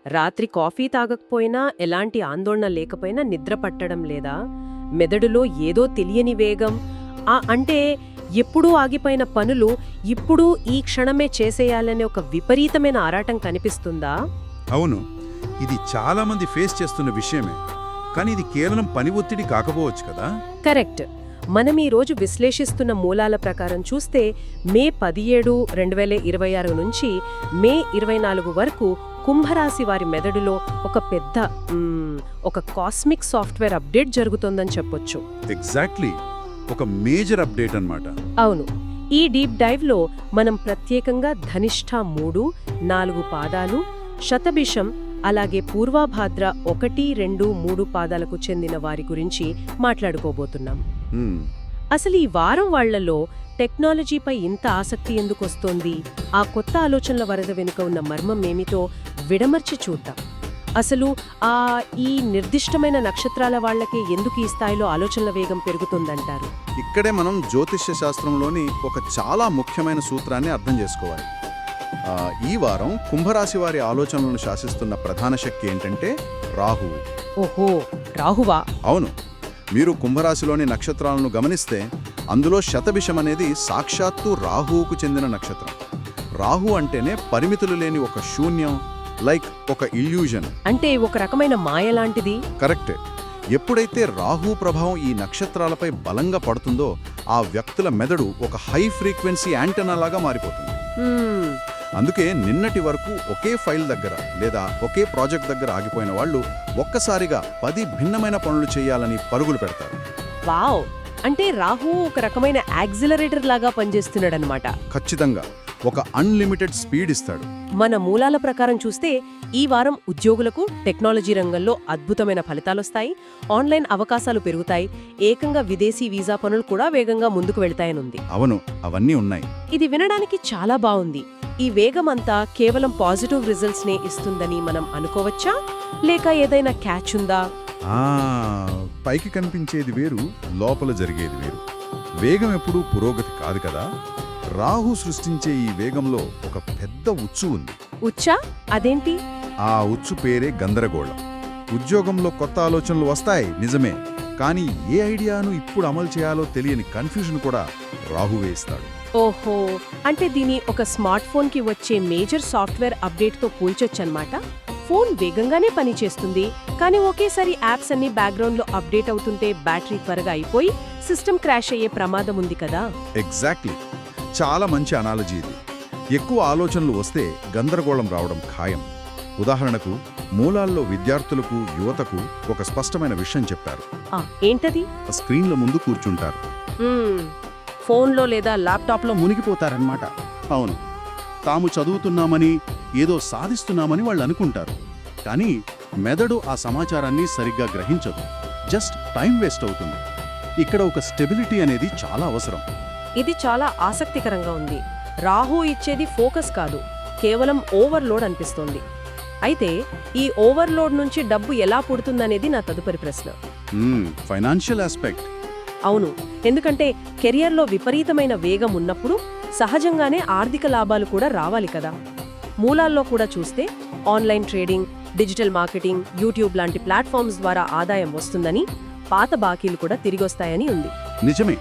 రాత్రి కాఫీ తాగకపోయినా ఎలాంటి ఆందోళన లేకపోయినా నిద్ర పట్టడం లేదా మెదడులో ఏదో తెలియని వేగం అంటే ఎప్పుడూ ఆగిపోయిన పనులు ఇప్పుడు ఈ క్షణమే చేసేయాలనే ఒక విపరీతమైన ఆరాటం కనిపిస్తుందా? అవును, ఇది చాలా మంది ఫేస్ చేస్తున్న విషయమే. కానీ ఇది కేవలం పని ఒత్తిడి కాకపోవచ్చు కదా. కరెక్ట్. మనం ఈ రోజు విశ్లేషిస్తున్న మూలాల ప్రకారం చూస్తే మే 17, 2026 నుంచి మే 24 వరకు కుంభరాశి వారి మెదడులో ఒక కాస్మిక్ సాఫ్ట్వేర్ అప్డేట్ జరుగుతోందని చెప్పొచ్చు. ఎగ్జాక్ట్లీ, ఒక మేజర్ అప్డేట్ అన్నమాట. అవును. ఈ డీప్ డైవ్లో మనం ప్రత్యేకంగా ధనిష్ఠ 3, 4 పాదాలు, శతభిషం అలాగే పూర్వాభాద్ర 1, 2, 3 పాదాలకు చెందిన వారి గురించి మాట్లాడుకోబోతున్నాం. అసలు ఈ వారం వాళ్లలో టెక్నాలజీపై ఇంత ఆసక్తి ఎందుకొస్తోంది, ఆ కొత్త ఆలోచనల వరద వెనుక ఉన్న మర్మం ఏమిటో విడమర్చి చూద్దాం. అసలు ఈ నిర్దిష్టమైన నక్షత్రాల వాళ్లకే ఎందుకు ఈ స్థాయిలో ఆలోచనల వేగం పెరుగుతుందంటారు? ఇక్కడే మనం జ్యోతిష్య శాస్త్రంలోని ఒక చాలా ముఖ్యమైన సూత్రాన్ని అర్థం చేసుకోవాలి. ఈ వారం కుంభరాశి వారి ఆలోచనలను శాసిస్తున్న ప్రధాన శక్తి ఏంటంటే రాహువు. ఓహో, రాహువా? అవును. మీరు కుంభరాశిలోని నక్షత్రాలను గమనిస్తే అందులో శతభిషం అనేది సాక్షాత్తు రాహువుకు చెందిన నక్షత్రం. రాహు అంటేనే పరిమితులు లేని ఒక శూన్యం, లైక్ ఒక ఇల్యూజన్, అంటే ఒక రకమైన మాయ లాంటిది. కరెక్టే. ఎప్పుడైతే రాహు ప్రభావం ఈ నక్షత్రాలపై బలంగా పడుతుందో ఆ వ్యక్తుల మెదడు ఒక హై ఫ్రీక్వెన్సీ యాంటెనా లాగా మారిపోతుంది. అందుకే నిన్నటి వరకు ఒకే ఫైల్ దగ్గర లేదా ఒకే ప్రాజెక్ట్ దగ్గర ఆగిపోయిన వాళ్ళు ఒక్కసారిగా 10 భిన్నమైన పనులు చేయాలని పరుగులు పెడతారు. వావ్! అంటే రాహు ఒక రకమైన యాక్సిలరేటర్ లాగా పనిచేస్తున్నాడనమాట. ఖచ్చితంగా ఒక అన్లిమిటెడ్ స్పీడ్ ఇస్తాడు. మన మూలాల ప్రకారం చూస్తే ఈ వారం ఉద్యోగులకు టెక్నాలజీ రంగంలో అద్భుతమైన ఫలితాలొస్తాయి, ఆన్లైన్ అవకాశాలు పెరుగుతాయి, ఏకంగా విదేశీ వీసా పనులు కూడా వేగంగా ముందుకు వెళ్తాయనుంది. అవును, అవన్నీ ఉన్నాయి. ఇది వినడానికి చాలా బాగుంది. ఈ వేగమంతా కేవలం పాజిటివ్ రిజల్ట్స్ నే ఇస్తుందని మనం అనుకోవచ్చా, లేక ఏదైనా క్యాచ్ ఉందా? పైకి కనిపించేది వేరు, లోపల జరిగేది వేరు. వేగం ఎప్పుడూ పురోగతి కాదు కదా. రాహు సృష్టించే ఈ వేగంలో ఒక పెద్ద ఉచ్చు ఉంది. ఉచ్చా? అదేంటి? ఆ ఉచ్చు పేరే గందరగోళం. ఉద్యోగంలో కొత్త ఆలోచనలు వస్తాయి నిజమే, కానీ ఏ ఐడియాను ఇప్పుడు అమలు చేయాలో తెలియని కన్ఫ్యూజన్ కూడా రాహువే ఇస్తాడు. ఓహో, అంటే దీని ఒక స్మార్ట్ ఫోన్ కి వచ్చే మేజర్ సాఫ్ట్వేర్ అప్డేట్ తో పోల్చొచ్చన్నమాట. ఫోన్ వేగంగానే పనిచేస్తుంది, కానీ ఒకేసారి యాప్స్ అన్ని బ్యాక్గ్రౌండ్ లో అప్డేట్ అవుతుంటే బ్యాటరీ త్వరగా అయిపోయి సిస్టమ్ క్రాష్ అయ్యే ప్రమాదం ఉంది కదా. ఎగ్జాక్ట్లీ, చాలా మంచి అనాలజీ ఇది. ఎక్కువ ఆలోచనలు వస్తే గందరగోళం రావడం ఖాయం. ఉదాహరణకు మూలాల్లో విద్యార్థులకు, యువతకు ఒక స్పష్టమైన విషయం చెప్పారు. ఏంటది? స్క్రీన్ల ముందు కూర్చుంటారు, ఫోన్లో లేదా ల్యాప్టాప్లో మునిగిపోతారన్నమాట. అవును, తాము చదువుతున్నామని, ఏదో సాధిస్తున్నామని వాళ్ళు అనుకుంటారు. కానీ మెదడు ఆ సమాచారాన్ని సరిగ్గా గ్రహించదు, జస్ట్ టైం వేస్ట్ అవుతుంది. ఇక్కడ ఒక స్టెబిలిటీ అనేది చాలా అవసరం. ఇది చాలా ఆసక్తికరంగా ఉంది. రాహు ఇచ్చేది ఫోకస్ కాదు, కేవలం ఓవర్లోడ్ అనిపిస్తోంది. అయితే ఈ ఓవర్లోడ్ నుంచి డబ్బు ఎలా పుడుతుందనేది నా తదుపరి ప్రశ్న. Financial aspect. అవును, ఎందుకంటే కెరియర్లో విపరీతమైన వేగం ఉన్నప్పుడు సహజంగానే ఆర్థిక లాభాలు కూడా రావాలి కదా. మూలాల్లో కూడా చూస్తే online trading, digital marketing, YouTube లాంటి ప్లాట్ఫామ్స్ ద్వారా ఆదాయం వస్తుందని, పాత బాకీలు కూడా తిరిగొస్తాయని ఉంది. నిజమే,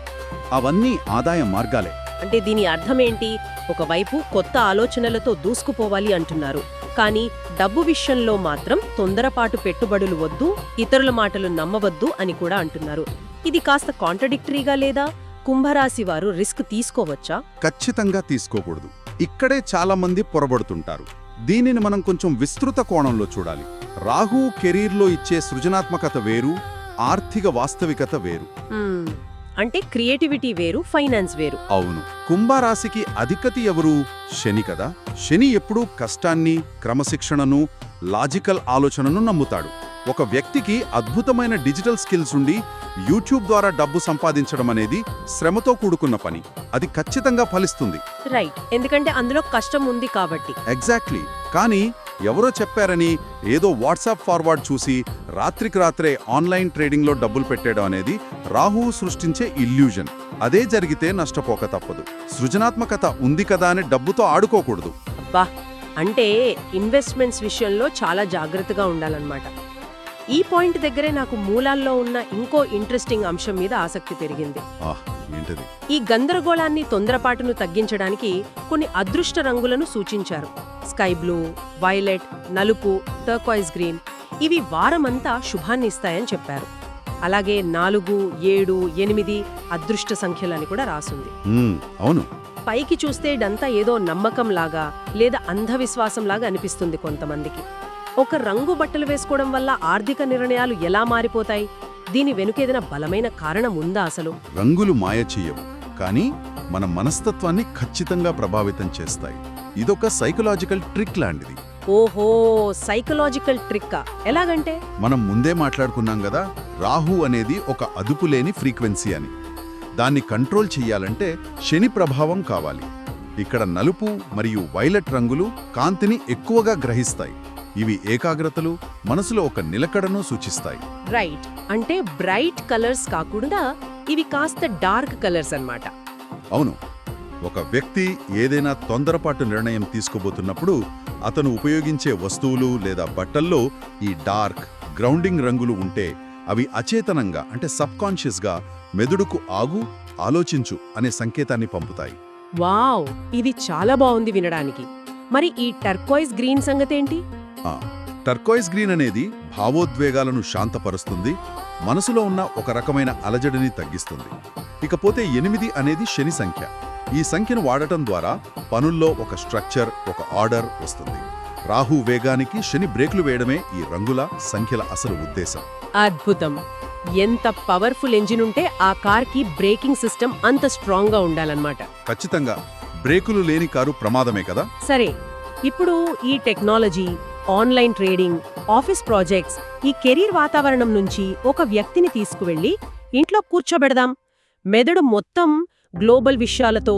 అవన్నీ ఆదాయ మార్గాలే. అంటే దీని అర్థమేంటి? ఒకవైపు కొత్త ఆలోచనలతో దూసుకుపోవాలి అంటున్నారు, కానీ డబ్బు విషయంలో మాత్రం తొందరపాటు పెట్టుబడులు వద్దు, ఇతరుల మాటలు నమ్మవద్దు అని కూడా అంటున్నారు. ఇది కాస్త కాంట్రడిక్టరీగా లేదా? కుంభరాశి వారు రిస్క్ తీసుకోవచ్చా? ఖచ్చితంగా తీసుకోకూడదు. ఇక్కడే చాలా మంది పొరబడుతుంటారు. దీనిని మనం కొంచెం విస్తృత కోణంలో చూడాలి. రాహు కెరీర్లో ఇచ్చే సృజనాత్మకత వేరు, ఆర్థిక వాస్తవికత వేరు. అంటే క్రియేటివిటీ వేరు, ఫైనాన్స్ వేరు. అవును. కుంభరాశికి అధిపతి ఎవరు? శని కదా. శని ఎప్పుడూ కష్టాన్ని, క్రమశిక్షణను, లాజికల్ ఆలోచనను నమ్ముతాడు. ఒక వ్యక్తికి అద్భుతమైన డిజిటల్ స్కిల్స్ ఉండి యూట్యూబ్ ద్వారా డబ్బు సంపాదించడం అనేది శ్రమతో కూడుకున్న పని. అది ఖచ్చితంగా ఫలిస్తుంది. రైట్, ఎందుకంటే అందులో కష్టం ఉంది కాబట్టి. ఎగ్జాక్ట్లీ. కానీ ఎవరో చెప్పారని ఏదో వాట్సాప్ ఫార్వర్డ్ చూసి రాత్రికి రాత్రే ఆన్లైన్ ట్రేడింగ్లో డబ్బులు పెట్టేయడం అనేది రాహువు సృష్టించే ఇల్యూజన్. అదే జరిగితే నష్టపోక తప్పదు. సృజనాత్మకత ఉంది కదా అని డబ్బుతో ఆడుకోకూడదు. అబ్బా, అంటే ఇన్వెస్ట్మెంట్స్ విషయంలో చాలా జాగ్రత్తగా ఉండాలన్నమాట. ఈ పాయింట్ దగ్గరే నాకు మూలాల్లో ఉన్న ఇంకో ఇంట్రెస్టింగ్ అంశం మీద ఆసక్తి పెరిగింది. ఏంటది? ఈ గందరగోళాన్ని, తొందరపాటును తగ్గించడానికి కొన్ని అదృష్ట రంగులను సూచించారు. స్కై బ్లూ, వైలెట్, నలుపు, టర్కాయిజ్ గ్రీన్ ఇవి వారమంతా శుభాన్ని ఇస్తాయని చెప్పారు. అలాగే 4, 7, 8 అదృష్ట సంఖ్యలని కూడా రాసుంది. అవును. పైకి చూస్తే ఇదంతా ఏదో నమ్మకంలాగా లేదా అంధవిశ్వాసంలాగా అనిపిస్తుంది కొంతమందికి. ఒక రంగు బట్టలు వేసుకోవడం వల్ల ఆర్థిక నిర్ణయాలు ఎలా మారిపోతాయి? దీని వెనుకేదైనా బలమైన కారణం ఉందా అసలు? రంగులు మాయ చెయ్యవు, కానీ మన మనస్తత్వాన్ని ఖచ్చితంగా ప్రభావితం చేస్తాయి. ఇదొక సైకలాజికల్ ట్రిక్ లాంటిది. ఓహో, సైకలాజికల్ ట్రిక్కా? ఎలాగంటే? మనం ముందే మాట్లాడుకున్నాం కదా, రాహు అనేది ఒక అదుపులేని ఫ్రీక్వెన్సీ అని. దాన్ని కంట్రోల్ చెయ్యాలంటే శని ప్రభావం కావాలి. ఇక్కడ నలుపు మరియు వైలెట్ రంగులు కాంతిని ఎక్కువగా గ్రహిస్తాయి. ఇవి ఏకాగ్రతలు, మనసులో ఒక నిలకడను సూచిస్తాయి. రైట్, అంటే బ్రైట్ కలర్స్ కాకుండా ఇవి కాస్త డార్క్ కలర్స్ అన్నమాట. అవును. ఒక వ్యక్తి ఏదైనా తొందరపాటు నిర్ణయం తీసుకోబోతున్నప్పుడు అతను ఉపయోగించే వస్తువులు లేదా బట్టల్లో ఈ డార్క్, గ్రౌండింగ్ రంగులు ఉంటే అవి అచేతనంగా, అంటే సబ్కాన్షియస్గా మెదడుకు ఆగు, ఆలోచించు అనే సంకేతాన్ని పంపుతాయి. వావ్, ఇది చాలా బాగుంది వినడానికి. మరి ఈ టర్కాయిజ్ గ్రీన్ సంగతేంటి? టర్కాయిజ్ గ్రీన్ అనేది భావోద్వేగాలను శాంతపరుస్తుంది, మనసులో ఉన్న ఒక రకమైన అలజడిని తగ్గిస్తుంది. ఇకపోతే 8 అనేది శని సంఖ్య. ఈ సంఖ్యను వాడటం ద్వారా పనుల్లో ఒక స్ట్రక్చర్, ఒక ఆర్డర్ వస్తుంది. రాహు వేగానికి శని బ్రేకులు వేయడమే ఈ రంగుల, సంఖ్యల అసలు ఉద్దేశం. అద్భుతం. ఎంత పవర్ఫుల్ ఇంజిన్ ఉంటే ఆ కార్కి బ్రేకింగ్ సిస్టమ్ అంత స్ట్రాంగ్గా ఉండాలన్నమాట. ఖచ్చితంగా. బ్రేకులు లేని కారు ప్రమాదమే కదా. సరే, ఇప్పుడు ఈ technology, online trading, office projects, ఈ కెరీర్ వాతావరణం నుంచి ఒక వ్యక్తిని తీసుకువెళ్ళి ఇంట్లో కూర్చోబెడదాం. మెదడు మొత్తం గ్లోబల్ విషయాలతో,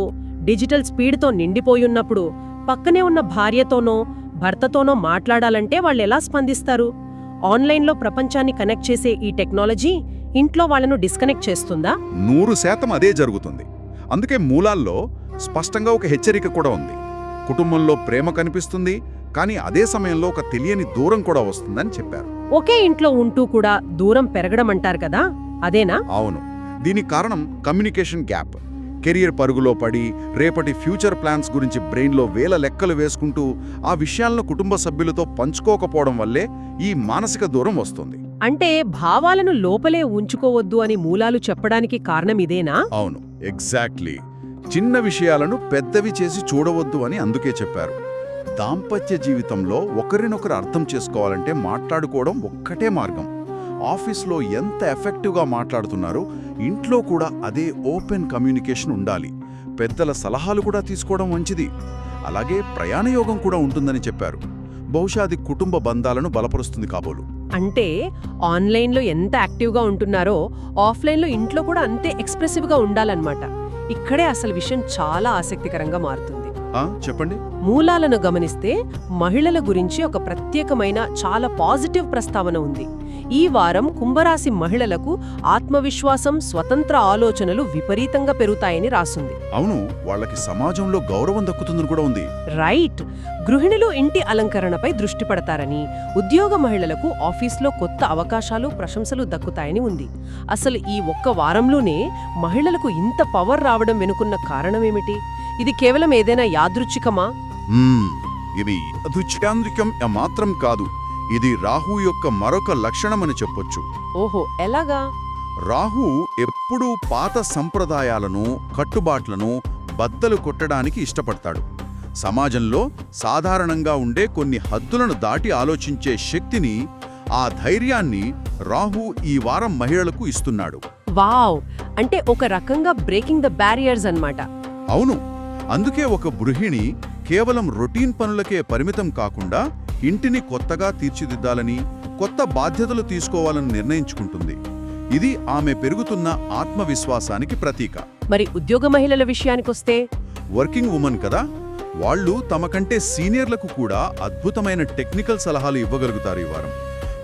డిజిటల్ స్పీడ్తో నిండిపోయున్నప్పుడు పక్కనే ఉన్న భార్యతోనో భర్తతోనో మాట్లాడాలంటే వాళ్ళెలా స్పందిస్తారు? ఆన్లైన్లో ప్రపంచాన్ని కనెక్ట్ చేసే ఈ టెక్నాలజీ ఇంట్లో వాళ్ళను డిస్కనెక్ట్ చేస్తుందా? 100% అదే జరుగుతుంది. అందుకే మూలాల్లో స్పష్టంగా ఒక హెచ్చరిక కూడా ఉంది. కుటుంబంలో ప్రేమ కనిపిస్తుంది, కానీ అదే సమయంలో ఒక తెలియని దూరం కూడా వస్తుందని చెప్పారు. ఒకే ఇంట్లో ఉంటూ కూడా దూరం పెరగడం అంటారు కదా, అదేనా? అవును. దీనికి కారణం కమ్యూనికేషన్ గ్యాప్. కెరియర్ పరుగులో పడి రేపటి ఫ్యూచర్ ప్లాన్స్ గురించి బ్రెయిన్లో వేల లెక్కలు వేసుకుంటూ ఆ విషయాలను కుటుంబ సభ్యులతో పంచుకోకపోవడం వల్లే ఈ మానసిక దూరం వస్తుంది. అంటే భావాలను లోపలే ఉంచుకోవద్దు అని మూలాలు చెప్పడానికి కారణం ఇదేనా? అవును, ఎగ్జాక్ట్లీ. చిన్న విషయాలను పెద్దవి చేసి చూడవద్దు అని అందుకే చెప్పారు. దాంపత్య జీవితంలో ఒకరినొకరు అర్థం చేసుకోవాలంటే మాట్లాడుకోవడం ఒక్కటే మార్గం. ఆఫీస్లో ఎంత ఎఫెక్టివ్గా మాట్లాడుతున్నారు, ఇంట్లో కూడా అదే ఓపెన్ కమ్యూనికేషన్ ఉండాలి. పెద్దల సలహాలు కూడా తీసుకోవడం మంచిది. అలాగే ప్రయాణయోగం కూడా ఉంటుందని చెప్పారు. బహుశా అది కుటుంబ బంధాలను బలపరుస్తుంది కాబోలు. అంటే ఆన్లైన్లో ఎంత యాక్టివ్గా ఉంటున్నారో ఆఫ్లైన్లో ఇంట్లో కూడా అంతే ఎక్స్ప్రెసివ్గా ఉండాలన్నమాట. ఇక్కడే అసలు విషయం చాలా ఆసక్తికరంగా మారుతుంది. చెప్పండి. మూలాలను గమనిస్తే మహిళల గురించి ఒక ప్రత్యేకమైన, చాలా పాజిటివ్ ప్రస్తావన ఉంది. ఈ వారం కుంభరాశి మహిళలకు ఆత్మవిశ్వాసం, స్వతంత్ర ఆలోచనలు విపరీతంగా పెరుగుతాయని రాసుంది. అవును, వాళ్ళకి సమాజంలో గౌరవం దక్కుతుందని కూడా ఉంది. రైట్. గృహిణులు ఇంటి అలంకరణపై దృష్టి పెడతారని, ఉద్యోగ మహిళలకు ఆఫీస్లో కొత్త అవకాశాలు, ప్రశంసలు దక్కుతాయని ఉంది. అసలు ఈ ఒక్క వారంలోనే మహిళలకు ఇంత పవర్ రావడం వెనుకున్న కారణమేమిటి? ఇది కేవలం ఏదైనా యాదృచ్ఛికమా? ఇది యాదృచ్ఛికం మాత్రం కాదు. ఇది రాహు యొక్క మరొక లక్షణమని చెప్పొచ్చు. ఓహో, ఎలాగా? రాహు ఎప్పుడూ పాత సంప్రదాయాలను, కట్టుబాట్లను బద్దలు కొట్టడానికి ఇష్టపడతాడు. సమాజంలో సాధారణంగా ఉండే కొన్ని హద్దులను దాటి ఆలోచించే శక్తిని, ఆ ధైర్యాన్ని రాహు ఈ వారం మహిళలకు ఇస్తున్నాడు. వావ్, అంటే ఒక రకంగా బ్రేకింగ్ ద బ్యారియర్స్ అన్నమాట. అవును. అందుకే ఒక గృహిణి కేవలం రొటీన్ పనులకే పరిమితం కాకుండా ఇంటిని కొత్తగా తీర్చిదిద్దాలని, కొత్త బాధ్యతలు తీసుకోవాలని నిర్ణయించుకుంటుంది. ఇది ఆమె పెరుగుతున్న ఆత్మవిశ్వాసానికి ప్రతీక. మరి ఉద్యోగ మహిళల విషయానికొస్తే? వర్కింగ్ ఉమెన్ కదా, వాళ్ళు తమ కంటే సీనియర్లకు కూడా అద్భుతమైన టెక్నికల్ సలహాలు ఇవ్వగలుగుతారు. ఈ వారం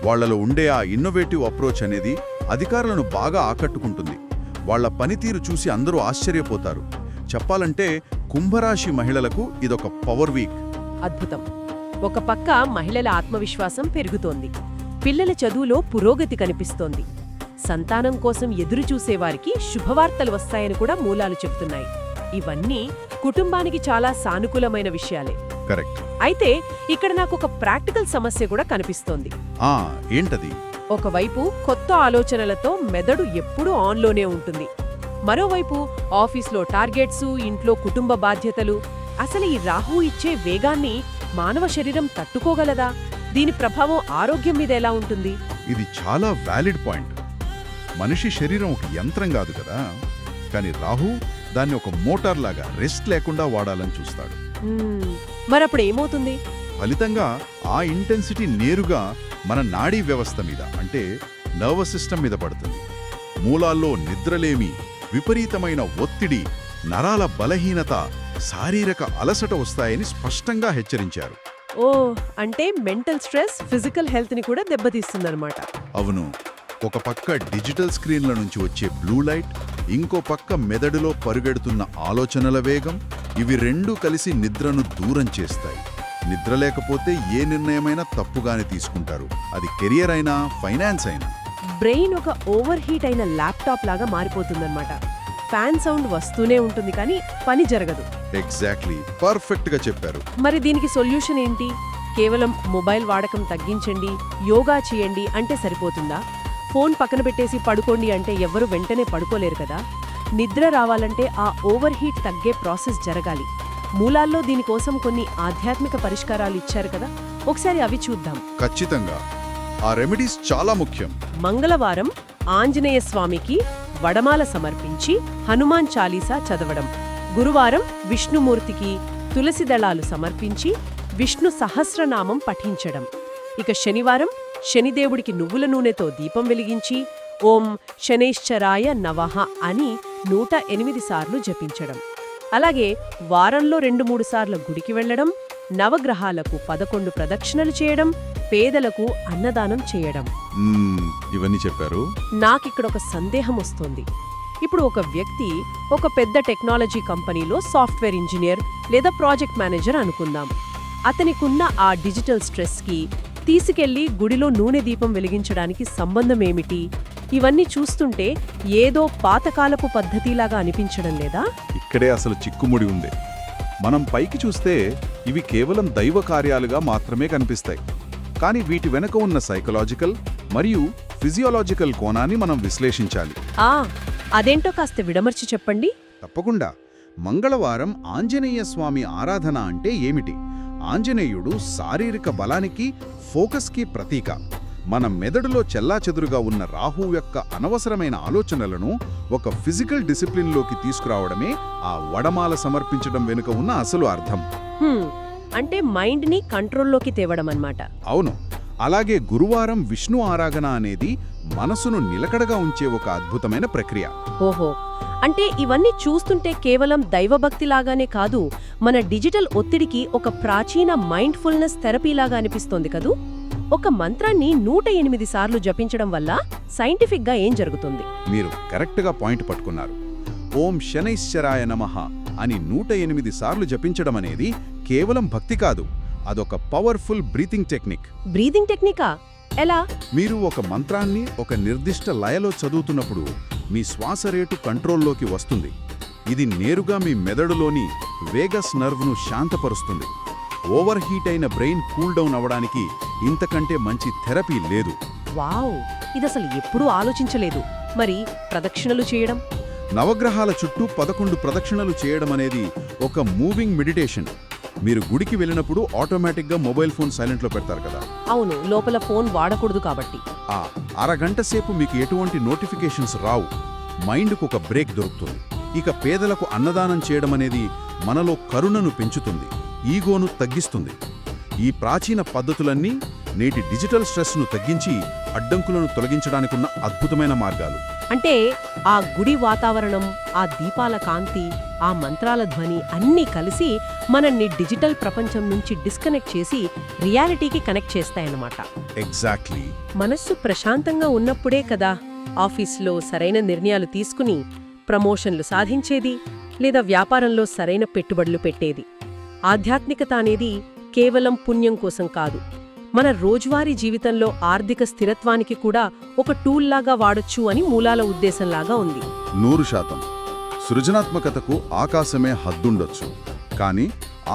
వాళ్లలో ఉండే ఆ ఇన్నోవేటివ్ అప్రోచ్ అనేది అధికారులను బాగా ఆకట్టుకుంటుంది. వాళ్ల పనితీరు చూసి అందరూ ఆశ్చర్యపోతారు. చెప్పాలంటే కుంభరాశి మహిళలకు ఇదొక పవర్ వీక్. అద్భుతం. ఒక పక్క మహిళల ఆత్మవిశ్వాసం పెరుగుతోంది, పిల్లల చదువులో పురోగతి కనిపిస్తోంది, సంతానం కోసం ఎదురుచూసేవారికి శుభవార్తలు వస్తాయని కూడా మూలాలు చెబుతున్నాయి. ఇవన్నీ కుటుంబానికి చాలా సానుకూలమైన విషయాలే. కరెక్ట్. అయితే ఇక్కడ నాకొక ప్రాక్టికల్ సమస్య కూడా కనిపిస్తోంది. ఏంటది? ఒకవైపు కొత్త ఆలోచనలతో మెదడు ఎప్పుడూ ఆన్లోనే ఉంటుంది, మరోవైపు ఆఫీస్లో టార్గెట్సు, ఇంట్లో కుటుంబ బాధ్యతలు. అసలు ఈ రాహు ఇచ్చే వేగాన్ని మానవ శరీరం తట్టుకోగలదా? దీని ప్రభావం ఆరోగ్యం మీద ఎలా ఉంటుంది? ఇది చాలా వ్యాలిడ్ పాయింట్. మనిషి శరీరం ఒక యంత్రం కాదు కదా, కానీ రాహు దాన్ని ఒక మోటార్ లాగా రెస్ట్ లేకుండా వాడాలని చూస్తాడు. మరప్పుడు ఏమవుతుంది? ఫలితంగా ఆ ఇంటెన్సిటీ నేరుగా మన నాడీ వ్యవస్థ మీద, అంటే నర్వస్ సిస్టమ్ మీద పడుతుంది. మూలాల్లో నిద్రలేమి, విపరీతమైన ఒత్తిడి, నరాల బలహీనత, శారీరక అలసట వస్తాయని స్పష్టంగా హెచ్చరించారు. ఓ, అంటే మెంటల్ స్ట్రెస్ ఫిజికల్ హెల్త్ని కూడా దెబ్బతీస్తుందన్నమాట. అవును. ఒక పక్క డిజిటల్ స్క్రీన్ల నుంచి వచ్చే బ్లూ లైట్, ఇంకో పక్క మెదడులో పరుగెడుతున్న ఆలోచనల వేగం, ఇవి రెండూ కలిసి నిద్రను దూరం చేస్తాయి. నిద్ర లేకపోతే ఏ నిర్ణయమైనా తప్పుగానే తీసుకుంటారు, అది కెరియర్ అయినా ఫైనాన్స్ అయినా. బ్రెయిన్ ఒక ఓవర్ హీట్ అయిన ల్యాప్టాప్ లాగా మారిపోతుందన్నమాట. ఫ్యాన్ సౌండ్ వస్తూనే ఉంటుంది కానీ పని జరగదు. ఎగ్జాక్ట్లీ, పర్ఫెక్ట్గా చెప్పారు. మరి దీనికి సొల్యూషన్ ఏంటి? కేవలం మొబైల్ వాడకం తగ్గించండి, యోగా చేయండి అంటే సరిపోతుందా? ఫోన్ పక్కన పెట్టేసి పడుకోండి అంటే ఎవ్వరూ వెంటనే పడుకోలేరు కదా. నిద్ర రావాలంటే ఆ ఓవర్ హీట్ తగ్గే ప్రాసెస్ జరగాలి. మూలాల్లో దీనికోసం కొన్ని ఆధ్యాత్మిక పరిష్కారాలు ఇచ్చారు కదా, ఒకసారి అవి చూద్దాం. ఖచ్చితంగా. ఆ రెమెడీస్ చాలా ముఖ్యం. మంగళవారం ఆంజనేయ స్వామికి వడమాల సమర్పించి హనుమాన్ చాలీసా చదవడం, గురువారం విష్ణుమూర్తికి తులసి దళాలు సమర్పించి విష్ణు సహస్రనామం పఠించడం, ఇక శనివారం శనిదేవుడికి నువ్వుల నూనెతో దీపం వెలిగించి ఓం శనైశ్చరాయ నవః అని 108 సార్లు జపించడం. అలాగే వారంలో 2-3 సార్లు గుడికి వెళ్లడం, నవగ్రహాలకు 11 ప్రదక్షిణలు చేయడం, పేదలకు అన్నదానం చేయడం. ఇవన్నీ చెప్పారు. నాకిక్కడ ఒక సందేహం వస్తోంది. ఇప్పుడు ఒక వ్యక్తి ఒక పెద్ద టెక్నాలజీ కంపెనీలో సాఫ్ట్వేర్ ఇంజనీర్ లేదా ప్రాజెక్ట్ మేనేజర్ అనుకుందాం. అతనికున్న ఆ డిజిటల్ స్ట్రెస్కి తీసుకెళ్లి గుడిలో నూనె దీపం వెలిగించడానికి సంబంధమేమిటి? ఇవన్నీ చూస్తుంటే ఏదో పాతకాలపు పద్ధతిలాగా అనిపించడం లేదా? ఇక్కడే అసలు చిక్కుముడి ఉంది. మనం పైకి చూస్తే ఇవి కేవలం దైవ కార్యాలుగా మాత్రమే కనిపిస్తాయి, కానీ వీటి వెనుక ఉన్న సైకలాజికల్ మరియు ఫిజియోలాజికల్ కోణాన్ని మనం విశ్లేషించాలి. అదేంటో కాస్త విడమర్చి చెప్పండి. తప్పకుండా. మంగళవారం ఆంజనేయ స్వామి ఆరాధన అంటే ఏమిటి? ఆంజనేయుడు శారీరక బలానికి, ఫోకస్కి ప్రతీక. మన మెదడులో చెల్లాచెదురుగా ఉన్న రాహు యొక్క అనవసరమైన ఆలోచనలను ఒక ఫిజికల్ డిసిప్లిన్లోకి తీసుకురావడమే ఆ వడమాల సమర్పించడం వెనుక ఉన్న అసలు అర్థం. అంటే మైండ్ని కంట్రోల్లోకి తేవడం అన్నమాట. అవును. అలాగే గురువారం విష్ణు ఆరాధన అనేది మనసును నిలకడగా ఉంచే ఒక అద్భుతమైన ప్రక్రియ. ఓహో, అంటే ఇవన్నీ చూస్తుంటే కేవలం దైవభక్తిలాగానే కాదు, మన డిజిటల్ ఒత్తిడికి ఒక ప్రాచీన మైండ్ఫుల్నెస్ థెరపీలాగా అనిపిస్తోంది కదూ. ఒక మంత్రాన్ని 108 సార్లు జపించడం వల్ల సైంటిఫిక్గా ఏం జరుగుతుంది? మీరు కరెక్ట్గా పాయింట్ పట్టుకున్నారు. ఓం శనైశ్చరాయ నమః అని 108 సార్లు జపించడం అనేది కేవలం భక్తి కాదు, అదొక powerful breathing technique. Breathing Technica? ఎలా? మీరు ఒక మంత్రాన్ని ఒక నిర్దిష్ట లయలో చదువుతున్నప్పుడు మీ శ్వాస రేటు కంట్రోల్లోకి వస్తుంది. ఇది నేరుగా మీ మెదడులోని వేగస్ నర్వ్ను శాంతపరుస్తుంది. ఓవర్ హీట్ అయిన బ్రెయిన్ కూల్ డౌన్ అవ్వడానికి ఇంతకంటే మంచి థెరపీ లేదు. వావ్, ఇదసలు ఎప్పుడూ ఆలోచించలేదు. మరి ప్రదక్షిణలు చేయడం? నవగ్రహాల చుట్టూ 11 ప్రదక్షిణలు చేయడం అనేది ఒక మూవింగ్ మెడిటేషన్. మీరు గుడికి వెళ్ళినప్పుడు ఆటోమేటిక్గా మొబైల్ ఫోన్ సైలెంట్లో పెడతారు కదా. అవును, లోపల ఫోన్ వాడకూడదు కాబట్టి. ఆ అరగంట సేపు మీకు ఎటువంటి నోటిఫికేషన్స్ రావు, మైండ్కు ఒక బ్రేక్ దొరుకుతుంది. ఇక పేదలకు అన్నదానం చేయడం అనేది మనలో కరుణను పెంచుతుంది, ఈగోను తగ్గిస్తుంది. ఈ ప్రాచీన పద్ధతులన్నీ నేటి డిజిటల్ స్ట్రెస్ను తగ్గించి అడ్డంకులను తొలగించడానికున్న అద్భుతమైన మార్గాలు. అంటే ఆ గుడి వాతావరణం, ఆ దీపాల కాంతి, ఆ మంత్రాల ధ్వని అన్నీ కలిసి మనల్ని డిజిటల్ ప్రపంచం నుంచి డిస్కనెక్ట్ చేసి రియాలిటీకి కనెక్ట్ చేస్తాయన్నమాట. ఎగ్జాక్ట్లీ. మనస్సు ప్రశాంతంగా ఉన్నప్పుడే కదా ఆఫీస్లో సరైన నిర్ణయాలు తీసుకుని ప్రమోషన్లు సాధించేది లేదా వ్యాపారంలో సరైన పెట్టుబడులు పెట్టేది. ఆధ్యాత్మికత అనేది కేవలం పుణ్యం కోసం కాదు, మన రోజువారీ జీవితంలో ఆర్థిక స్థిరత్వానికి కూడా ఒక టూల్లాగా వాడొచ్చు అని మూలాల ఉద్దేశంలాగా ఉంది. 100%. సృజనాత్మకతకు ఆకాశమే హద్దుండొచ్చు, కానీ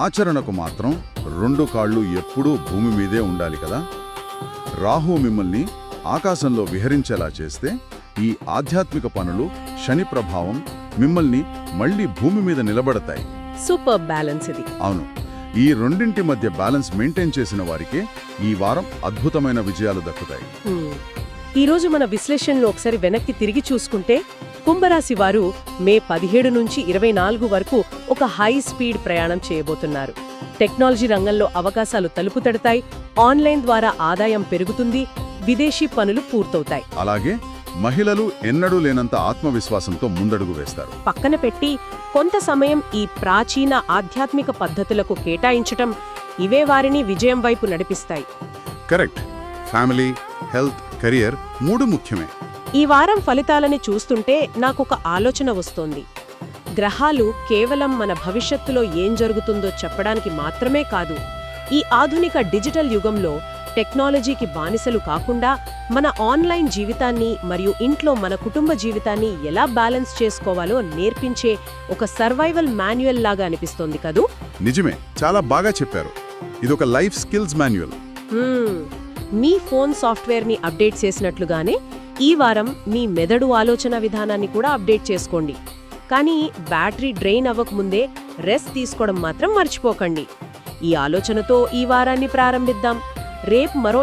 ఆచరణకు మాత్రం 2 కాళ్ళు ఎప్పుడూ భూమి మీదే ఉండాలి కదా. రాహు మిమ్మల్ని ఆకాశంలో విహరించేలా చేస్తే, ఈ ఆధ్యాత్మిక పనులు, శని ప్రభావం మిమ్మల్ని మళ్లీ భూమి మీద నిలబడతాయి. సూపర్ బ్యాలెన్స్ ఇది. అవును, ఈ రెండింటి మధ్య బ్యాలెన్స్ మెయింటైన్ చేసిన వారికే ఈ వారం అద్భుతమైన విజయాలు దక్కుతాయి. ఈరోజు మన విశ్లేషణలో ఒకసారి వెనక్కి తిరిగి చూసుకుంటే, కుంభరాశి వారు మే 17 నుంచి 24 వరకు ఒక హై స్పీడ్ ప్రయాణం చేయబోతున్నారు. టెక్నాలజీ రంగంలో అవకాశాలు తలుపు తడతాయి, ఆన్లైన్ ద్వారా ఆదాయం పెరుగుతుంది, విదేశీ పనులు పూర్తవుతాయి. అలాగే మహిళలు ఎన్నడూ లేనంత ఆత్మవిశ్వాసంతో ముందడుగు వేస్తారు. పక్కన పెట్టి కొంత సమయం ఈ ప్రాచీన ఆధ్యాత్మిక పద్ధతులకు కేటాయించటం, ఇవే వారిని విజయం వైపు నడిపిస్తాయి. కరెక్ట్. ఫ్యామిలీ, హెల్త్, కెరియర్ 3 ముఖ్యమే. ఈ వారం ఫలితాలని చూస్తుంటే నాకొక ఆలోచన వస్తోంది. గ్రహాలు కేవలం మన భవిష్యత్తులో ఏం జరుగుతుందో చెప్పడానికి మాత్రమే కాదు, ఈ ఆధునిక డిజిటల్ యుగంలో టెక్నాలజీకి బానిసలు కాకుండా మన ఆన్లైన్ జీవితాన్ని మరియు ఇంట్లో మన కుటుంబ జీవితాన్ని ఎలా బ్యాలెన్స్ చేసుకోవాలో నేర్పించే ఒక సర్వైవల్ మాన్యువల్ లాగా అనిపిస్తోంది కదూ. నిజమే, చాలా బాగా చెప్పారు. ఇదొక లైఫ్ స్కిల్స్ మాన్యువల్. మీ ఫోన్ సాఫ్ట్వేర్ని అప్డేట్ చేసినట్లుగానే ఈ వారం మీ మెదడు ఆలోచన విధానాన్ని కూడా అప్డేట్ చేసుకోండి. కానీ బ్యాటరీ డ్రైన్ అవ్వకముందే రెస్ట్ తీసుకోవడం మాత్రం మర్చిపోకండి. ఈ ఆలోచనతో ఈ వారాన్ని ప్రారంభిద్దాం. రేపు మరో